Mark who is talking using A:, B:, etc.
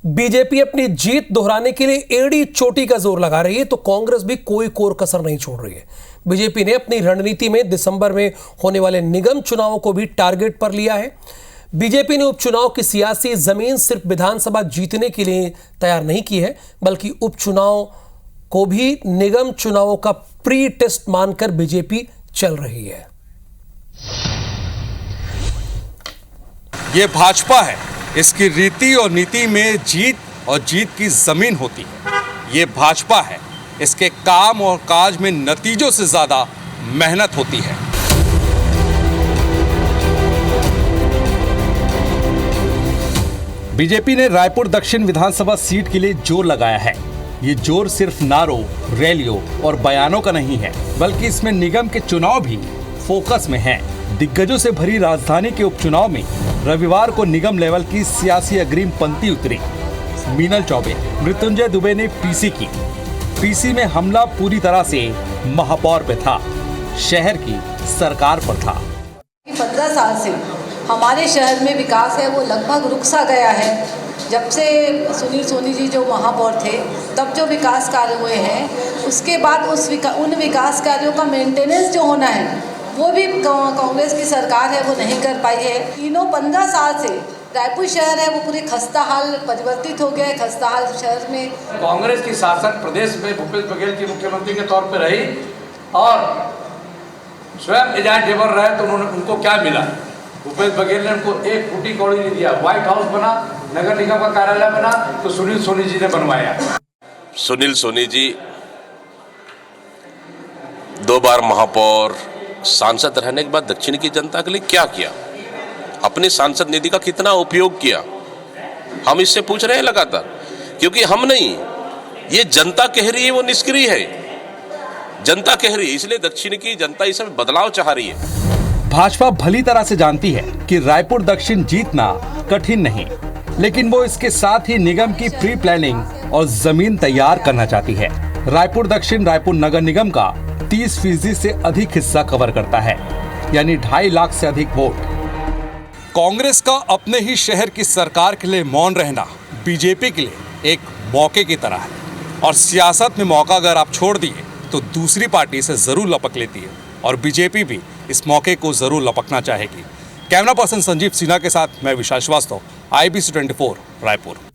A: BJP अपनी जीत दोहराने के लिए एड़ी चोटी का जोर लगा रही है तो कांग्रेस भी कोई कोर कसर नहीं छोड़ रही है। बीजेपी ने अपनी रणनीति में दिसंबर में होने वाले निगम चुनावों को भी टारगेट पर लिया है। बीजेपी ने उपचुनाव की सियासी जमीन सिर्फ विधानसभा जीतने के लिए तैयार नहीं की है, बल्कि उपचुनाव को भी निगम चुनावों का प्री टेस्ट मानकर बीजेपी चल रही है।
B: ये भाजपा है, इसकी रीति और नीति में जीत और जीत की जमीन होती है। ये भाजपा है, इसके काम और काज में नतीजों से ज्यादा मेहनत होती है। बीजेपी ने रायपुर दक्षिण विधानसभा सीट के लिए जोर लगाया है। ये जोर सिर्फ नारों, रैलियों और बयानों का नहीं है, बल्कि इसमें निगम के चुनाव भी फोकस में है। दिग्गजों से भरी राजधानी के उपचुनाव में रविवार को निगम लेवल की सियासी अग्रिम पंक्ति उतरी। मीनल चौबे, मृत्युंजय दुबे ने पीसी की। पीसी में हमला पूरी तरह से महापौर पे था, शहर की सरकार पर था।
C: 15 साल से हमारे शहर में विकास है वो लगभग रुक सा गया है। जब से सुनील सोनी जी जो महापौर थे तब जो विकास कार्य हुए हैं, उसके बाद उन विकास कार्यों का मेंटेनेंस जो होना है वो भी कांग्रेस की सरकार है वो नहीं कर पाई है। तीनों 15 साल से रायपुर शहर है वो पूरे खस्ता हाल परिवर्तित हो गया है। खस्ता हाल शहर में
D: कांग्रेस की शासन प्रदेश में भूपेश बघेल की मुख्यमंत्री के तौर पर रही और स्वयं एजेंट जेवर रहे तो उनको क्या मिला? भूपेश बघेल ने उनको एक फूटी कौड़ी नहीं दिया। व्हाइट हाउस बना, नगर निगम का कार्यालय बना तो सुनील सोनी जी ने बनवाया।
E: सुनील सोनी जी 2 बार महापौर सांसद रहने के बाद दक्षिण की जनता के लिए क्या किया, अपनी सांसद निधि का कितना उपयोग किया, हम इससे पूछ रहे हैं लगातार। क्योंकि हम नहीं, ये जनता कह रही है, वो निष्क्रिय है। जनता कह रही है, इसलिए दक्षिण की जनता इस समय बदलाव चाह रही है।
B: भाजपा भली तरह से जानती है कि रायपुर दक्षिण जीतना कठिन नहीं, लेकिन वो इसके साथ ही निगम की प्री प्लानिंग और जमीन तैयार करना चाहती है। रायपुर दक्षिण रायपुर नगर निगम का 30% से अधिक हिस्सा कवर करता है, यानी 2.5 लाख से अधिक वोट। कांग्रेस का अपने ही शहर की सरकार के लिए मौन रहना बीजेपी के लिए एक मौके की तरह है, और सियासत में मौका अगर आप छोड़ दिए तो दूसरी पार्टी इसे जरूर लपक लेती है, और बीजेपी भी इस मौके को जरूर लपकना चाहेगी। कैमरा पर्सन संजीव सिन्हा के साथ मैं विशाल श्रीवास्तव, IBC 24 रायपुर।